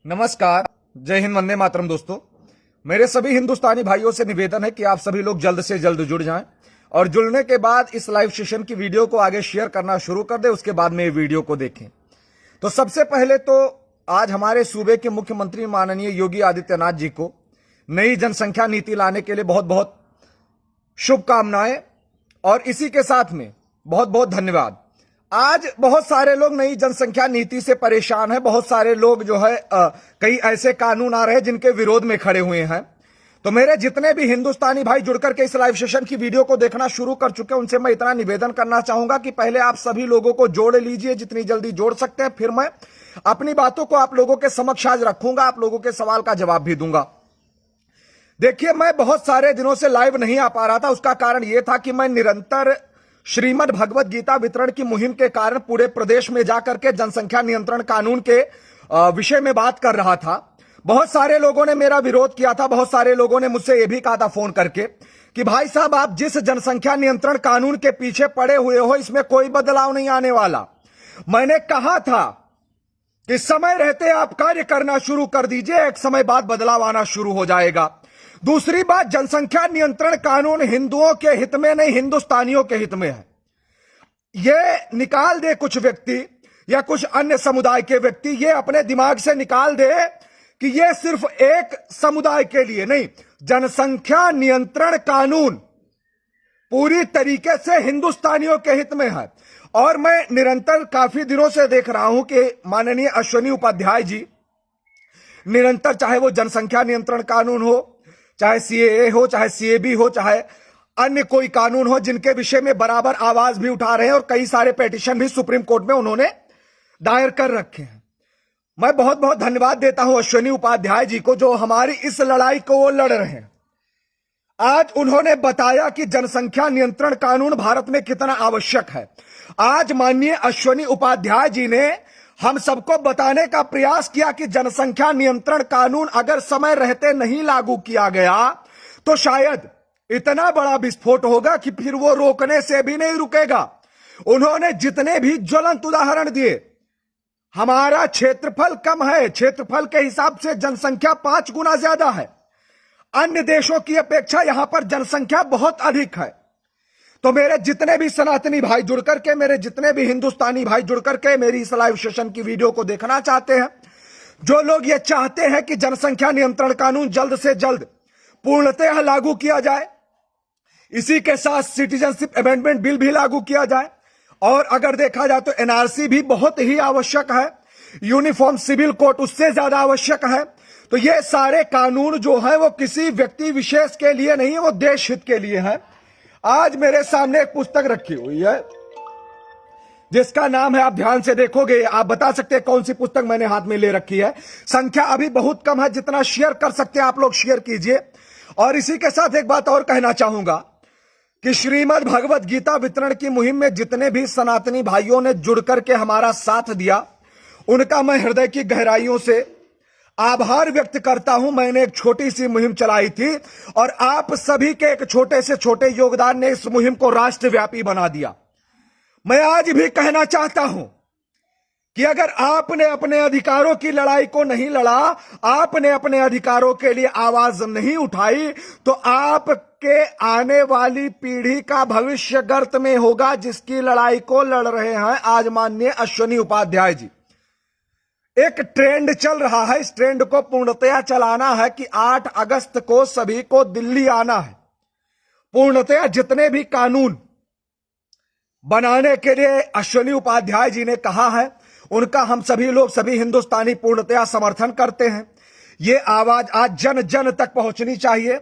नमस्कार, जय हिंद, वंदे मातरम। दोस्तों, मेरे सभी हिंदुस्तानी भाइयों से निवेदन है कि आप सभी लोग जल्द से जल्द जुड़ जाएं और जुड़ने के बाद इस लाइव सेशन की वीडियो को आगे शेयर करना शुरू कर दें। उसके बाद में ये वीडियो को देखें। तो सबसे पहले तो आज हमारे सूबे के मुख्यमंत्री माननीय योगी आदित्यनाथ जी को नई जनसंख्या नीति लाने के लिए बहुत बहुत शुभकामनाएं और इसी के साथ में बहुत बहुत धन्यवाद। आज बहुत सारे लोग नई जनसंख्या नीति से परेशान हैं। बहुत सारे लोग जो है कई ऐसे कानून आ रहे हैं जिनके विरोध में खड़े हुए हैं। तो मेरे जितने भी हिंदुस्तानी भाई जुड़कर के इस लाइव सेशन की वीडियो को देखना शुरू कर चुके हैं, उनसे मैं इतना निवेदन करना चाहूंगा कि पहले आप सभी लोगों को जोड़ लीजिए, जितनी जल्दी जोड़ सकते हैं। फिर मैं अपनी बातों को आप लोगों के समक्ष आज रखूंगा, आप लोगों के सवाल का जवाब भी दूंगा। देखिए, मैं बहुत सारे दिनों से लाइव नहीं आ पा रहा था। उसका कारण यह था कि मैं निरंतर श्रीमद् भगवत गीता वितरण की मुहिम के कारण पूरे प्रदेश में जाकर के जनसंख्या नियंत्रण कानून के विषय में बात कर रहा था। बहुत सारे लोगों ने मेरा विरोध किया था। बहुत सारे लोगों ने मुझसे यह भी कहा था फोन करके कि भाई साहब, आप जिस जनसंख्या नियंत्रण कानून के पीछे पड़े हुए हो, इसमें कोई बदलाव नहीं आने वाला। मैंने कहा था कि समय रहते आप कार्य करना शुरू कर दीजिए, एक समय बाद बदलाव आना शुरू हो जाएगा। दूसरी बात, जनसंख्या नियंत्रण कानून हिंदुओं के हित में नहीं, हिंदुस्तानियों के हित में है। ये निकाल दे कुछ व्यक्ति या कुछ अन्य समुदाय के व्यक्ति, ये अपने दिमाग से निकाल दे कि ये सिर्फ एक समुदाय के लिए नहीं। जनसंख्या नियंत्रण कानून पूरी तरीके से हिंदुस्तानियों के हित में है। और मैं निरंतर काफी दिनों से देख रहा हूं कि माननीय अश्विनी उपाध्याय जी निरंतर, चाहे वो जनसंख्या नियंत्रण कानून हो, चाहे सीएए हो, चाहे सीएबी हो, चाहे अन्य कोई कानून हो, जिनके विषय में बराबर आवाज भी उठा रहे हैं और कई सारे पिटीशन भी सुप्रीम कोर्ट में उन्होंने दायर कर रखे हैं। मैं बहुत बहुत धन्यवाद देता हूं अश्विनी उपाध्याय जी को, जो हमारी इस लड़ाई को वो लड़ रहे हैं। आज उन्होंने बताया कि जनसंख्या नियंत्रण कानून भारत में कितना आवश्यक है। आज माननीय अश्विनी उपाध्याय जी ने हम सबको बताने का प्रयास किया कि जनसंख्या नियंत्रण कानून अगर समय रहते नहीं लागू किया गया तो शायद इतना बड़ा विस्फोट होगा कि फिर वो रोकने से भी नहीं रुकेगा। उन्होंने जितने भी ज्वलंत उदाहरण दिए, हमारा क्षेत्रफल कम है, क्षेत्रफल के हिसाब से जनसंख्या 5 गुना ज्यादा है। अन्य देशों की अपेक्षा यहां पर जनसंख्या बहुत अधिक है। तो मेरे जितने भी सनातनी भाई जुड़ करके, मेरे जितने भी हिंदुस्तानी भाई जुड़ करके मेरी इस लाइव सेशन की वीडियो को देखना चाहते हैं, जो लोग ये चाहते हैं कि जनसंख्या नियंत्रण कानून जल्द से जल्द पूर्णतः लागू किया जाए, इसी के साथ सिटीजनशिप अमेंडमेंट बिल भी लागू किया जाए, और अगर देखा जाए तो एनआरसी भी बहुत ही आवश्यक है, यूनिफॉर्म सिविल कोड उससे ज्यादा आवश्यक है। तो ये सारे कानून जो है वो किसी व्यक्ति विशेष के लिए नहीं है, वो देश हित के लिए है। आज मेरे सामने एक पुस्तक रखी हुई है जिसका नाम है, आप ध्यान से देखोगे आप बता सकते हैं कौन सी पुस्तक मैंने हाथ में ले रखी है। संख्या अभी बहुत कम है, जितना शेयर कर सकते हैं आप लोग शेयर कीजिए। और इसी के साथ एक बात और कहना चाहूंगा कि श्रीमद् भगवत गीता वितरण की मुहिम में जितने भी सनातनी भाइयों ने जुड़ करके हमारा साथ दिया, उनका मैं हृदय की गहराइयों से आभार व्यक्त करता हूं। मैंने एक छोटी सी मुहिम चलाई थी और आप सभी के एक छोटे से छोटे योगदान ने इस मुहिम को राष्ट्रव्यापी बना दिया। मैं आज भी कहना चाहता हूं कि अगर आपने अपने अधिकारों की लड़ाई को नहीं लड़ा, आपने अपने अधिकारों के लिए आवाज नहीं उठाई, तो आपके आने वाली पीढ़ी का भविष्य गर्त में होगा, जिसकी लड़ाई को लड़ रहे हैं आज माननीय अश्विनी उपाध्याय जी। एक ट्रेंड चल रहा है, इस ट्रेंड को पूर्णतया चलाना है कि 8 अगस्त को सभी को दिल्ली आना है। पूर्णतया जितने भी कानून बनाने के लिए अश्विनी उपाध्याय जी ने कहा है, उनका हम सभी लोग, सभी हिंदुस्तानी पूर्णतया समर्थन करते हैं। ये आवाज आज जन जन तक पहुंचनी चाहिए।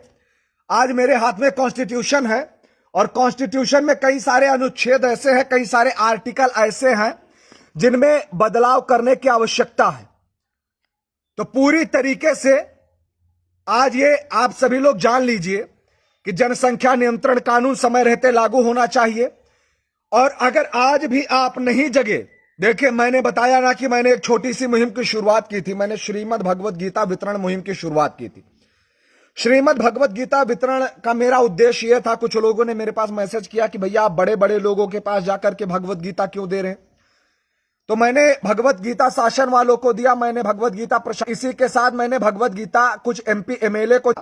आज मेरे हाथ में कॉन्स्टिट्यूशन है और कॉन्स्टिट्यूशन में कई सारे अनुच्छेद ऐसे हैं, कई सारे आर्टिकल ऐसे हैं जिनमें बदलाव करने की आवश्यकता है। तो पूरी तरीके से आज ये आप सभी लोग जान लीजिए कि जनसंख्या नियंत्रण कानून समय रहते लागू होना चाहिए। और अगर आज भी आप नहीं जगे, देखिए मैंने बताया ना कि मैंने एक छोटी सी मुहिम की शुरुआत की थी। मैंने श्रीमद् भगवत गीता वितरण मुहिम की शुरुआत की थी। श्रीमद् भगवत गीता वितरण का मेरा उद्देश्य यह था, कुछ लोगों ने मेरे पास मैसेज किया कि भैया आप बड़े बड़े लोगों के पास जाकर के भगवत गीता क्यों दे रहे हैं। तो मैंने भगवत गीता शासन वालों को दिया, मैंने भगवत गीता इसी के साथ मैंने भगवत गीता कुछ एमपी एमएलए को,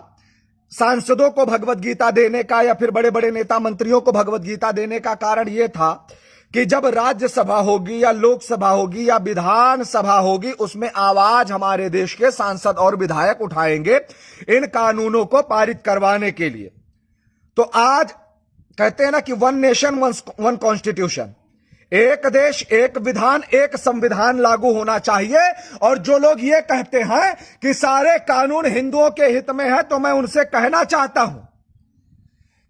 सांसदों को भगवत गीता देने का या फिर बड़े बड़े नेता मंत्रियों को भगवत गीता देने का कारण यह था कि जब राज्यसभा होगी या लोकसभा होगी या विधानसभा होगी, उसमें आवाज हमारे देश के सांसद और विधायक उठाएंगे इन कानूनों को पारित करवाने के लिए। तो आज कहते हैं ना कि वन नेशन वन कॉन्स्टिट्यूशन, एक देश एक विधान एक संविधान लागू होना चाहिए। और जो लोग ये कहते हैं कि सारे कानून हिंदुओं के हित में है, तो मैं उनसे कहना चाहता हूं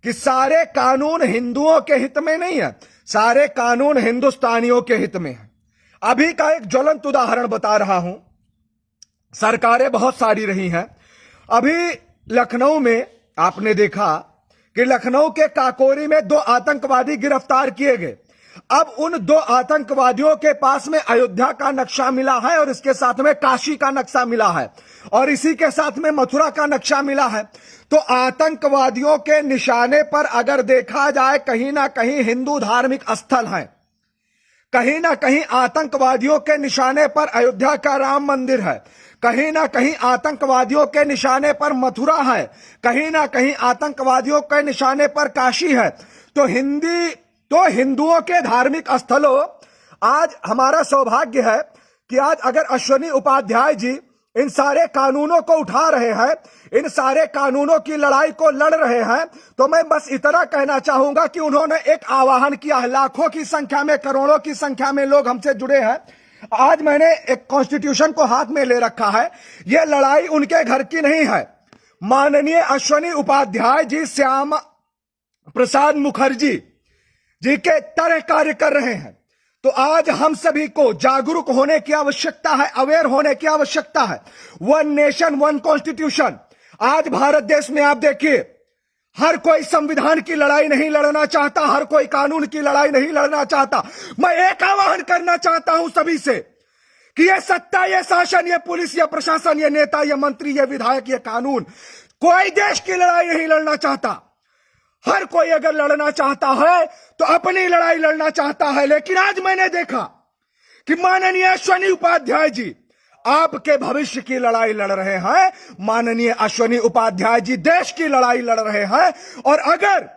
कि सारे कानून हिंदुओं के हित में नहीं है, सारे कानून हिंदुस्तानियों के हित में है। अभी का एक ज्वलंत उदाहरण बता रहा हूं। सरकारें बहुत सारी रही हैं। अभी लखनऊ में आपने देखा कि लखनऊ के काकोरी में 2 आतंकवादी गिरफ्तार किए गए। अब उन 2 आतंकवादियों के पास में अयोध्या का नक्शा मिला है और इसके साथ में काशी का नक्शा मिला है और इसी के साथ में मथुरा का नक्शा मिला है। तो आतंकवादियों के निशाने पर अगर देखा जाए, कहीं ना कहीं हिंदू धार्मिक स्थल है, कहीं ना कहीं आतंकवादियों के निशाने पर अयोध्या का राम मंदिर है, कहीं ना कहीं आतंकवादियों के निशाने पर मथुरा है, कहीं ना कहीं आतंकवादियों के निशाने पर काशी है। तो हिंदुओं के धार्मिक स्थलों, आज हमारा सौभाग्य है कि आज अगर अश्विनी उपाध्याय जी इन सारे कानूनों को उठा रहे हैं, इन सारे कानूनों की लड़ाई को लड़ रहे हैं, तो मैं बस इतना कहना चाहूंगा कि उन्होंने एक आह्वान किया है। लाखों की संख्या में, करोड़ों की संख्या में लोग हमसे जुड़े हैं। आज मैंने एक कॉन्स्टिट्यूशन को हाथ में ले रखा है। यह लड़ाई उनके घर की नहीं है। माननीय अश्विनी उपाध्याय जी श्यामा प्रसाद मुखर्जी जी के तरह कार्य कर रहे हैं। तो आज हम सभी को जागरूक होने की आवश्यकता है, अवेयर होने की आवश्यकता है। One nation one constitution. आज भारत देश में आप देखिए, हर कोई संविधान की लड़ाई नहीं लड़ना चाहता, हर कोई कानून की लड़ाई नहीं लड़ना चाहता। मैं एक आह्वान करना चाहता हूं सभी से कि ये सत्ता, ये शासन, ये पुलिस, ये प्रशासन, ये नेता, ये मंत्री, ये विधायक, ये कानून, कोई देश की लड़ाई नहीं लड़ना चाहता। हर कोई अगर लड़ना चाहता है तो अपनी लड़ाई लड़ना चाहता है। लेकिन आज मैंने देखा कि माननीय अश्विनी उपाध्याय जी आपके भविष्य की लड़ाई लड़ रहे हैं। माननीय अश्विनी उपाध्याय जी देश की लड़ाई लड़ रहे हैं। और अगर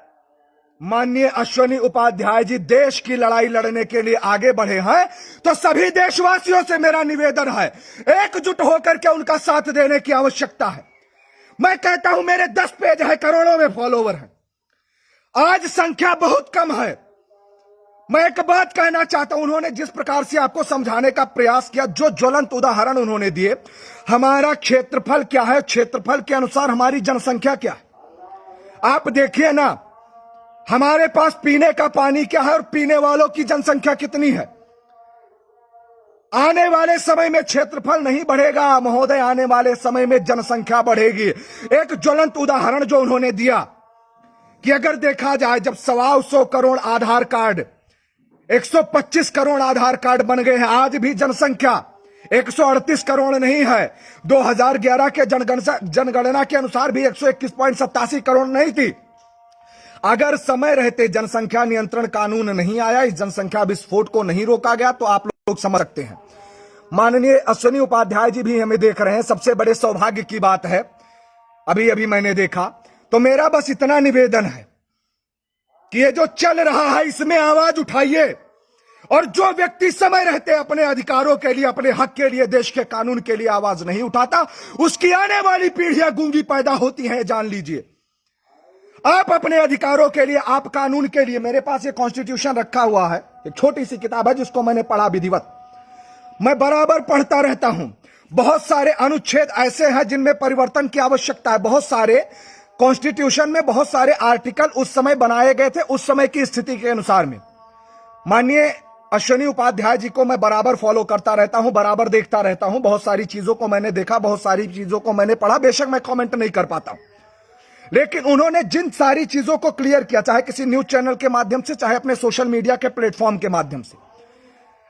माननीय अश्विनी उपाध्याय जी देश की लड़ाई लड़ने के लिए आगे बढ़े हैं, तो सभी देशवासियों से मेरा निवेदन है, एकजुट होकर के उनका साथ देने की आवश्यकता है। मैं कहता हूं, मेरे 10 पेज है, करोड़ों में फॉलोवर हैं, आज संख्या बहुत कम है। मैं एक बात कहना चाहता हूं, उन्होंने जिस प्रकार से आपको समझाने का प्रयास किया, जो ज्वलंत उदाहरण उन्होंने दिए, हमारा क्षेत्रफल क्या है, क्षेत्रफल के अनुसार हमारी जनसंख्या क्या है, आप देखिए ना, हमारे पास पीने का पानी क्या है और पीने वालों की जनसंख्या कितनी है। आने वाले समय में क्षेत्रफल नहीं बढ़ेगा महोदय, आने वाले समय में जनसंख्या बढ़ेगी। एक ज्वलंत उदाहरण जो उन्होंने दिया कि अगर देखा जाए, जब 125 करोड़ आधार कार्ड, 125 करोड़ आधार कार्ड बन गए हैं, आज भी जनसंख्या 138 करोड़ नहीं है। 2011 के जनगणना के अनुसार भी 121.87 करोड़ नहीं थी। अगर समय रहते जनसंख्या नियंत्रण कानून नहीं आया, इस जनसंख्या विस्फोट को नहीं रोका गया, तो आप लोग समझ सकते हैं। माननीय अश्विनी उपाध्याय जी भी हमें देख रहे हैं, सबसे बड़े सौभाग्य की बात है, अभी अभी मैंने देखा। तो मेरा बस इतना निवेदन है कि ये जो चल रहा है इसमें आवाज उठाइए, और जो व्यक्ति समय रहते अपने अधिकारों के लिए, अपने हक के लिए, देश के कानून के लिए आवाज नहीं उठाता, उसकी आने वाली पीढ़ियां गूंगी पैदा होती हैं, जान लीजिए। आप अपने अधिकारों के लिए, आप कानून के लिए, मेरे पास ये कॉन्स्टिट्यूशन रखा हुआ है, एक छोटी सी किताब है जिसको मैंने पढ़ा विधिवत, मैं बराबर पढ़ता रहता हूं। बहुत सारे अनुच्छेद ऐसे हैं जिनमें परिवर्तन की आवश्यकता है। बहुत सारे कॉन्स्टिट्यूशन में बहुत सारे आर्टिकल उस समय बनाए गए थे, उस समय की स्थिति के अनुसार में। माननीय अश्विनी उपाध्याय जी को मैं बराबर फॉलो करता रहता हूं, बराबर देखता रहता हूं। बहुत सारी चीजों को मैंने देखा, बहुत सारी चीजों को मैंने पढ़ा। बेशक मैं कमेंट नहीं कर पाता हूं, लेकिन उन्होंने जिन सारी चीजों को क्लियर किया, चाहे किसी न्यूज चैनल के माध्यम से, चाहे अपने सोशल मीडिया के प्लेटफॉर्म के माध्यम से,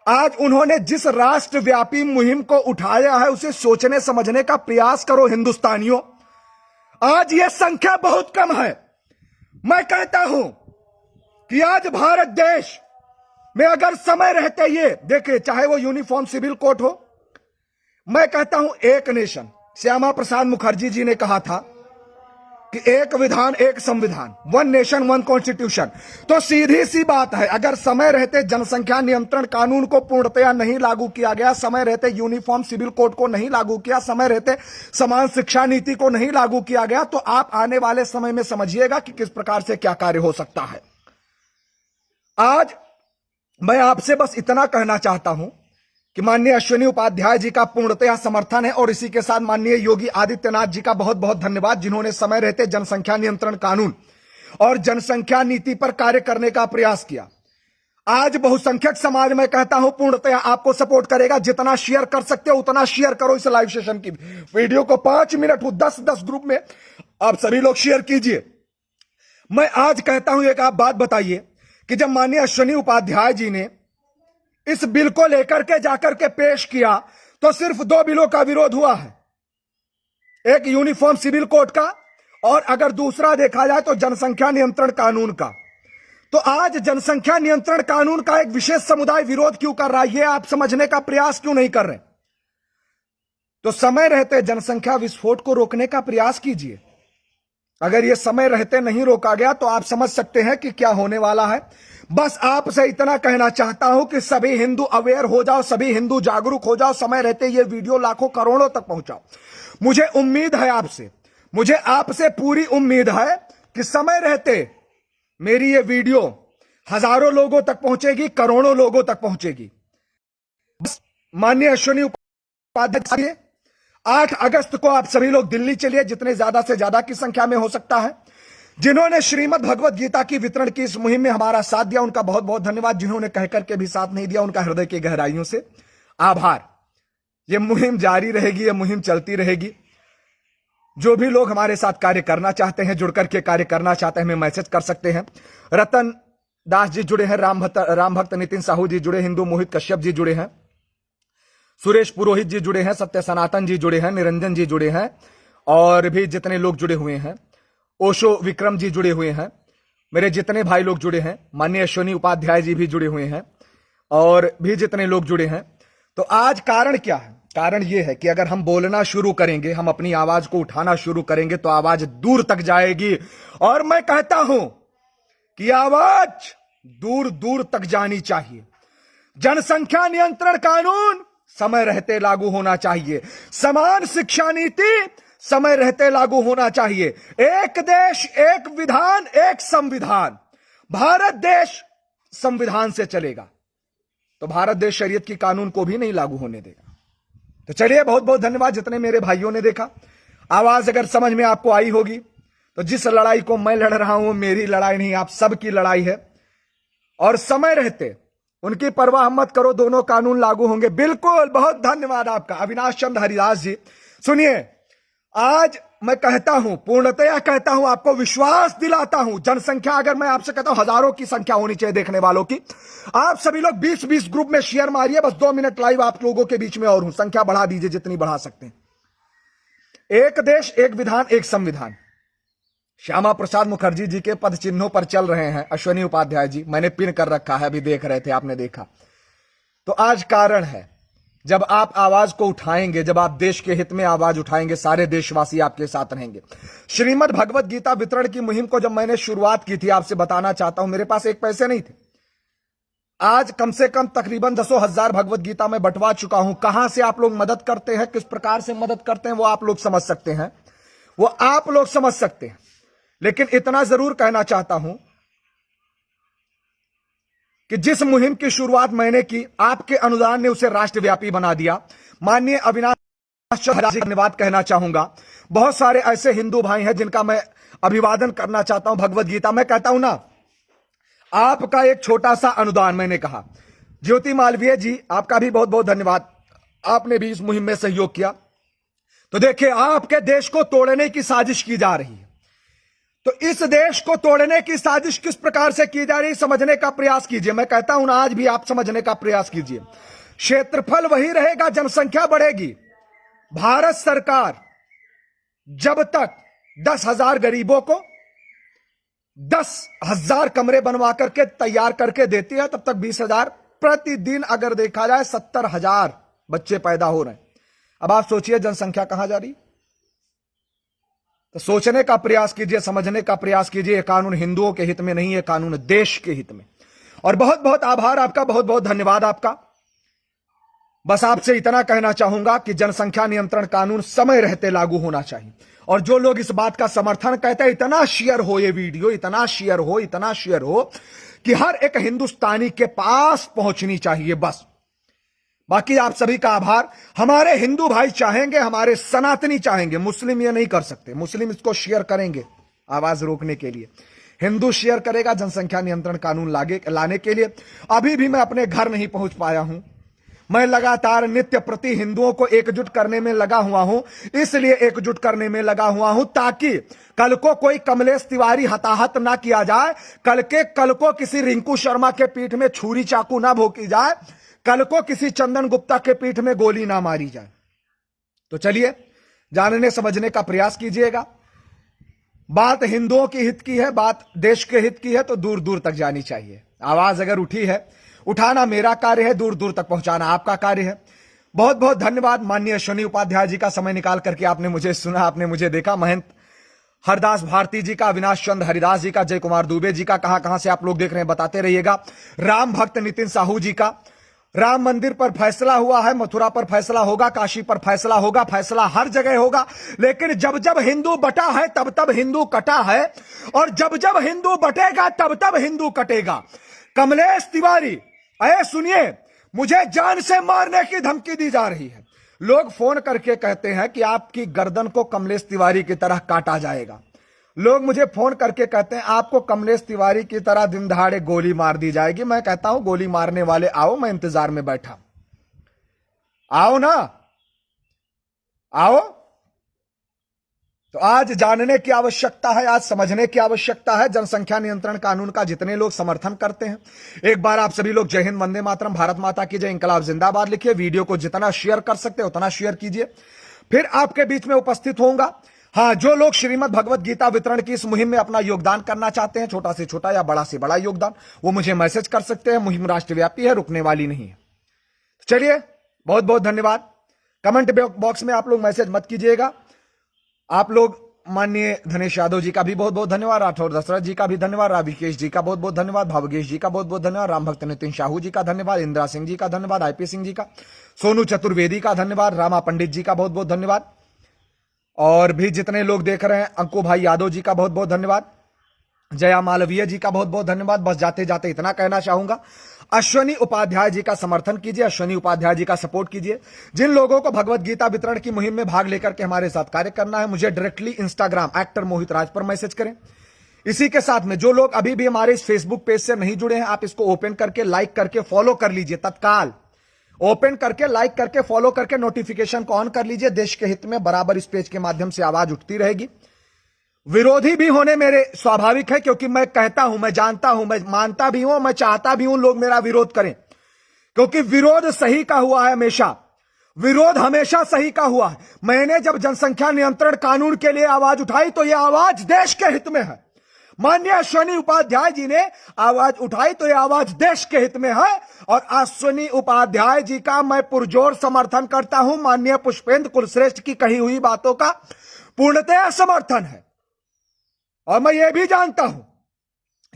आज उन्होंने जिस राष्ट्रव्यापी मुहिम को उठाया है, उसे सोचने समझने का प्रयास करो हिंदुस्तानियों। आज यह संख्या बहुत कम है। मैं कहता हूं कि आज भारत देश मैं अगर समय रहते ये देखिए, चाहे वो यूनिफॉर्म सिविल कोड हो, मैं कहता हूं एक नेशन, श्यामा प्रसाद मुखर्जी जी ने कहा था कि एक विधान एक संविधान, वन नेशन वन कॉन्स्टिट्यूशन। तो सीधी सी बात है, अगर समय रहते जनसंख्या नियंत्रण कानून को पूर्णतया नहीं लागू किया गया, समय रहते यूनिफॉर्म सिविल कोड को नहीं लागू किया, समय रहते समान शिक्षा नीति को नहीं लागू किया गया, तो आप आने वाले समय में समझिएगा कि किस प्रकार से क्या कार्य हो सकता है। आज मैं आपसे बस इतना कहना चाहता हूं कि माननीय अश्विनी उपाध्याय जी का पूर्णतया समर्थन है, और इसी के साथ माननीय योगी आदित्यनाथ जी का बहुत बहुत धन्यवाद, जिन्होंने समय रहते जनसंख्या नियंत्रण कानून और जनसंख्या नीति पर कार्य करने का प्रयास किया। आज बहुसंख्यक समाज में कहता हूं पूर्णतया आपको सपोर्ट करेगा। जितना शेयर कर सकते हो उतना शेयर करो इस लाइव सेशन की वीडियो को, 5 मिनट हो, 10-10 ग्रुप में आप सभी लोग शेयर कीजिए। मैं आज कहता हूं, एक आप बात बताइए कि जब माननीय अश्विनी उपाध्याय जी ने इस बिल को लेकर के जाकर के पेश किया, तो सिर्फ 2 बिलों का विरोध हुआ है, एक यूनिफॉर्म सिविल कोड का, और अगर दूसरा देखा जाए तो जनसंख्या नियंत्रण कानून का। तो आज जनसंख्या नियंत्रण कानून का एक विशेष समुदाय विरोध क्यों कर रहा है, यह आप समझने का प्रयास क्यों नहीं कर रहे? तो समय रहते जनसंख्या विस्फोट को रोकने का प्रयास कीजिए। अगर यह समय रहते नहीं रोका गया तो आप समझ सकते हैं कि क्या होने वाला है। बस आपसे इतना कहना चाहता हूं कि सभी हिंदू अवेयर हो जाओ, सभी हिंदू जागरूक हो जाओ, समय रहते ये वीडियो लाखों करोड़ों तक पहुंचाओ। मुझे उम्मीद है आपसे, मुझे आपसे पूरी उम्मीद है कि समय रहते मेरी ये वीडियो हजारों लोगों तक पहुंचेगी, करोड़ों लोगों तक पहुंचेगी। बस माननीय अश्विनी उपाध्याय, 8 अगस्त को आप सभी लोग दिल्ली चलिए, जितने ज्यादा से ज्यादा की संख्या में हो सकता है। जिन्होंने श्रीमद् भगवत गीता की वितरण की इस मुहिम में हमारा साथ दिया, उनका बहुत बहुत धन्यवाद। जिन्होंने कहकर के भी साथ नहीं दिया, उनका हृदय की गहराइयों से आभार। यह मुहिम जारी रहेगी, यह मुहिम चलती रहेगी। जो भी लोग हमारे साथ कार्य करना चाहते हैं, जुड़कर के कार्य करना चाहते हैं, हमें मैसेज कर सकते हैं। रतन दास जी जुड़े हैं, राम भक्त नितिन साहू जी जुड़े, हिंदू मोहित कश्यप जी जुड़े हैं, सुरेश पुरोहित जी जुड़े हैं, सत्य सनातन जी जुड़े हैं, निरंजन जी जुड़े हैं, और भी जितने लोग जुड़े हुए हैं, ओशो विक्रम जी जुड़े हुए हैं, मेरे जितने भाई लोग जुड़े हैं, माननीय अश्विनी उपाध्याय जी भी जुड़े हुए हैं, और भी जितने लोग जुड़े हैं। तो आज कारण क्या है? कारण यह है कि अगर हम बोलना शुरू करेंगे, हम अपनी आवाज को उठाना शुरू करेंगे, तो आवाज दूर तक जाएगी। और मैं कहता हूं कि आवाज दूर दूर तक जानी चाहिए। जनसंख्या नियंत्रण कानून समय रहते लागू होना चाहिए, समान शिक्षा नीति समय रहते लागू होना चाहिए, एक देश एक विधान एक संविधान। भारत देश संविधान से चलेगा, तो भारत देश शरीयत की कानून को भी नहीं लागू होने देगा। तो चलिए, बहुत बहुत धन्यवाद जितने मेरे भाइयों ने देखा। आवाज अगर समझ में आपको आई होगी, तो जिस लड़ाई को मैं लड़ रहा हूं मेरी लड़ाई नहीं, आप सबकी लड़ाई है। और समय रहते उनकी परवाह मत करो, दोनों कानून लागू होंगे। बिल्कुल, बहुत धन्यवाद आपका अविनाश चंद्र हरिदास जी। सुनिए, आज मैं कहता हूं, पूर्णतया कहता हूं, आपको विश्वास दिलाता हूं, जनसंख्या अगर मैं आपसे कहता हूं हजारों की संख्या होनी चाहिए देखने वालों की। आप सभी लोग 20-20 ग्रुप में शेयर मारिए, बस 2 मिनट लाइव आप लोगों के बीच में और हूं, संख्या बढ़ा दीजिए जितनी बढ़ा सकते हैं। एक देश एक विधान एक संविधान, श्यामा प्रसाद मुखर्जी जी के पद चिन्हों पर चल रहे हैं अश्विनी उपाध्याय जी। मैंने पिन कर रखा है, अभी देख रहे थे, आपने देखा। तो आज कारण है, जब आप आवाज को उठाएंगे, जब आप देश के हित में आवाज उठाएंगे, सारे देशवासी आपके साथ रहेंगे। श्रीमद् भगवत गीता वितरण की मुहिम को जब मैंने शुरुआत की थी, आपसे बताना चाहता हूं, मेरे पास एक पैसे नहीं थे। आज कम से कम तकरीबन 10,000 भगवत गीता में बंटवा चुका हूं। कहां से आप लोग मदद करते हैं, किस प्रकार से मदद करते हैं, वो आप लोग समझ सकते हैं, वो आप लोग समझ सकते हैं। लेकिन इतना जरूर कहना चाहता हूं कि जिस मुहिम की शुरुआत मैंने की, आपके अनुदान ने उसे राष्ट्रव्यापी बना दिया। माननीय अविनाश चंद्र जी, धन्यवाद कहना चाहूंगा। बहुत सारे ऐसे हिंदू भाई हैं जिनका मैं अभिवादन करना चाहता हूं। भगवत गीता मैं कहता हूं ना, आपका एक छोटा सा अनुदान, मैंने कहा, ज्योति मालवीय जी, आपका भी बहुत बहुत धन्यवाद, आपने भी इस मुहिम में सहयोग किया। तो देखिए, आपके देश को तोड़ने की साजिश की जा रही है। तो इस देश को तोड़ने की साजिश किस प्रकार से की जा रही है, समझने का प्रयास कीजिए। मैं कहता हूं ना, आज भी आप समझने का प्रयास कीजिए। क्षेत्रफल वही रहेगा, जनसंख्या बढ़ेगी। भारत सरकार जब तक 10,000 गरीबों को 10,000 कमरे बनवा करके तैयार करके देती है, तब तक 20,000 प्रतिदिन अगर देखा जाए 70,000 बच्चे पैदा हो रहे हैं। अब आप सोचिए जनसंख्या कहां जा रही। तो सोचने का प्रयास कीजिए, समझने का प्रयास कीजिए। यह कानून हिंदुओं के हित में नहीं है, कानून देश के हित में। और बहुत बहुत आभार आपका, बहुत बहुत धन्यवाद आपका। बस आपसे इतना कहना चाहूंगा कि जनसंख्या नियंत्रण कानून समय रहते लागू होना चाहिए। और जो लोग इस बात का समर्थन कहते हैं, इतना शेयर हो ये वीडियो, इतना शेयर हो, इतना शेयर हो कि हर एक हिंदुस्तानी के पास पहुंचनी चाहिए बस। बाकी आप सभी का आभार। हमारे हिंदू भाई चाहेंगे, हमारे सनातनी चाहेंगे, मुस्लिम ये नहीं कर सकते। मुस्लिम इसको शेयर करेंगे आवाज रोकने के लिए, हिंदू शेयर करेगा जनसंख्या नियंत्रण कानून लाने के लिए। अभी भी मैं अपने घर नहीं पहुंच पाया हूं। मैं लगातार नित्य प्रति हिंदुओं को एकजुट करने में लगा हुआ हूं। इसलिए एकजुट करने में लगा हुआ हूं ताकि कल को कोई कमलेश तिवारी हताहत ना किया जाए, कल को किसी रिंकू शर्मा के पीठ में छुरी चाकू ना भोंकी जाए, कल को किसी चंदन गुप्ता के पीठ में गोली ना मारी जाए। तो चलिए जानने समझने का प्रयास कीजिएगा। बात हिंदुओं के हित की है, बात देश के हित की है, तो दूर दूर तक जानी चाहिए। आवाज अगर उठी है, उठाना मेरा कार्य है, दूर दूर तक पहुंचाना आपका कार्य है। बहुत बहुत धन्यवाद माननीय अश्विनी उपाध्याय जी का समय निकाल करके आपने मुझे सुना, आपने मुझे देखा। महंत हरदास भारती जी का, अविनाश चंद्र हरिदास जी का, जय कुमार दुबे जी का, कहां कहां से आप लोग देख रहे हैं बताते रहिएगा। राम भक्त नितिन साहू जी का, राम मंदिर पर फैसला हुआ है, मथुरा पर फैसला होगा, काशी पर फैसला होगा, फैसला हर जगह होगा। लेकिन जब जब हिंदू बटा है तब तब हिंदू कटा है, और जब जब हिंदू बटेगा तब तब हिंदू कटेगा। कमलेश तिवारी, अरे सुनिए, मुझे जान से मारने की धमकी दी जा रही है। लोग फोन करके कहते हैं कि आपकी गर्दन को कमलेश तिवारी की तरह काटा जाएगा। लोग मुझे फोन करके कहते हैं आपको कमलेश तिवारी की तरह दिन दहाड़े गोली मार दी जाएगी। मैं कहता हूं गोली मारने वाले आओ, मैं इंतजार में बैठा। आओ ना, आओ। तो आज जानने की आवश्यकता है, आज समझने की आवश्यकता है जनसंख्या नियंत्रण कानून का। जितने लोग समर्थन करते हैं, एक बार आप सभी लोग जय हिंद, वंदे मातरम, भारत माता की जय, इंकलाब जिंदाबाद लिखिए। वीडियो को जितना शेयर कर सकते हैं उतना शेयर कीजिए। फिर आपके बीच में उपस्थित होऊंगा। हां, जो लोग श्रीमद् भगवत गीता वितरण की इस मुहिम में अपना योगदान करना चाहते हैं, छोटा से छोटा या बड़ा से बड़ा योगदान, वो मुझे मैसेज कर सकते हैं। मुहिम राष्ट्रव्यापी है, रुकने वाली नहीं है। चलिए, बहुत बहुत धन्यवाद। कमेंट बॉक्स में आप लोग मैसेज मत कीजिएगा। आप लोग माननीय धनेश यादव जी का भी बहुत बहुत धन्यवाद, राठौर दशरथ जी का भी धन्यवाद, राविकेश जी का बहुत बहुत धन्यवाद, भावगेश जी का बहुत बहुत धन्यवाद, राम भक्त नितिन साहू जी का धन्यवाद, इंदिरा सिंह जी का धन्यवाद, आईपी सिंह जी का, सोनू चतुर्वेदी का धन्यवाद, रामा पंडित जी का बहुत बहुत धन्यवाद। और भी जितने लोग देख रहे हैं, अंकु भाई यादव जी का बहुत बहुत धन्यवाद, जया मालवीय जी का बहुत बहुत धन्यवाद। बस जाते जाते इतना कहना चाहूंगा, अश्विनी उपाध्याय जी का समर्थन कीजिए, अश्विनी उपाध्याय जी का सपोर्ट कीजिए। जिन लोगों को भगवत गीता वितरण की मुहिम में भाग लेकर के हमारे साथ कार्य करना है, मुझे डायरेक्टली इंस्टाग्राम एक्टर मोहित राज पर मैसेज करें। इसी के साथ में जो लोग अभी भी हमारे इस फेसबुक पेज से नहीं जुड़े हैं, आप इसको ओपन करके लाइक करके फॉलो कर लीजिए। तत्काल ओपन करके लाइक करके फॉलो करके नोटिफिकेशन को ऑन कर लीजिए। देश के हित में बराबर इस पेज के माध्यम से आवाज उठती रहेगी। विरोधी भी होने मेरे स्वाभाविक है, क्योंकि मैं कहता हूं, मैं जानता हूं, मैं मानता भी हूं, मैं चाहता भी हूं लोग मेरा विरोध करें, क्योंकि विरोध सही का हुआ है हमेशा, विरोध हमेशा सही का हुआ है। मैंने जब जनसंख्या नियंत्रण कानून के लिए आवाज उठाई तो यह आवाज देश के हित में है। माननीय अश्विनी उपाध्याय जी ने आवाज उठाई तो यह आवाज देश के हित में है, और अश्विनी उपाध्याय जी का मैं पुरजोर समर्थन करता हूं। माननीय पुष्पेंद्र कुलश्रेष्ठ की कही हुई बातों का पूर्णतः समर्थन है। और मैं ये भी जानता हूं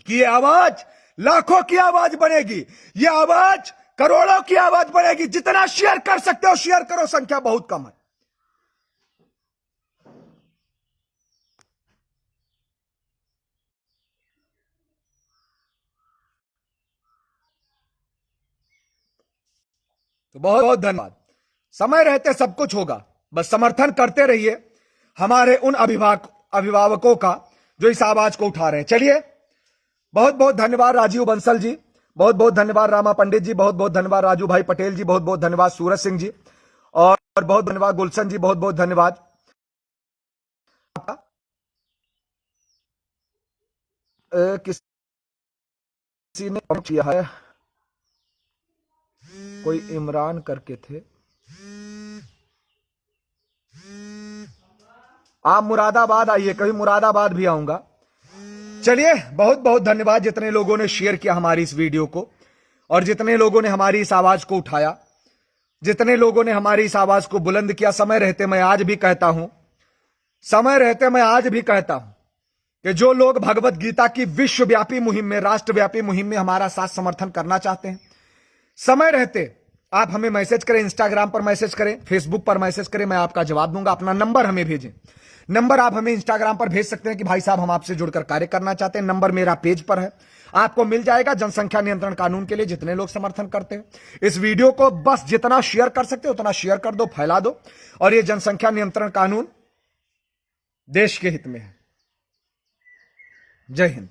कि ये आवाज लाखों की आवाज बनेगी, ये आवाज करोड़ों की आवाज बनेगी। जितना शेयर कर सकते हो शेयर करो, संख्या बहुत कम है। तो बहुत बहुत धन्यवाद। समय रहते सब कुछ होगा, बस समर्थन करते रहिए हमारे उन अभिभावकों का जो इस आवाज को उठा रहे हैं। चलिए, बहुत बहुत धन्यवाद राजीव बंसल जी, बहुत बहुत धन्यवाद रामा पंडित जी, बहुत बहुत धन्यवाद राजू भाई पटेल जी, बहुत बहुत धन्यवाद सूरज सिंह जी, और बहुत धन्यवाद गुलशन जी, बहुत बहुत धन्यवाद। किसी ने किया है, कोई इमरान करके थे। आप मुरादाबाद आइए, कभी मुरादाबाद भी आऊंगा। चलिए, बहुत बहुत धन्यवाद जितने लोगों ने शेयर किया हमारी इस वीडियो को, और जितने लोगों ने हमारी इस आवाज को उठाया, जितने लोगों ने हमारी इस आवाज को बुलंद किया। समय रहते मैं आज भी कहता हूं, समय रहते मैं आज भी कहता हूं कि जो लोग भगवत गीता की विश्वव्यापी मुहिम में, राष्ट्रव्यापी मुहिम में हमारा साथ समर्थन करना चाहते हैं, समय रहते आप हमें मैसेज करें, इंस्टाग्राम पर मैसेज करें, फेसबुक पर मैसेज करें, मैं आपका जवाब दूंगा। अपना नंबर हमें भेजें। नंबर आप हमें इंस्टाग्राम पर भेज सकते हैं कि भाई साहब हम आपसे जुड़कर कार्य करना चाहते हैं। नंबर मेरा पेज पर है, आपको मिल जाएगा। जनसंख्या नियंत्रण कानून के लिए जितने लोग समर्थन करते हैं, इस वीडियो को बस जितना शेयर कर सकते हो उतना शेयर कर दो, फैला दो। और ये जनसंख्या नियंत्रण कानून देश के हित में है। जय हिंद।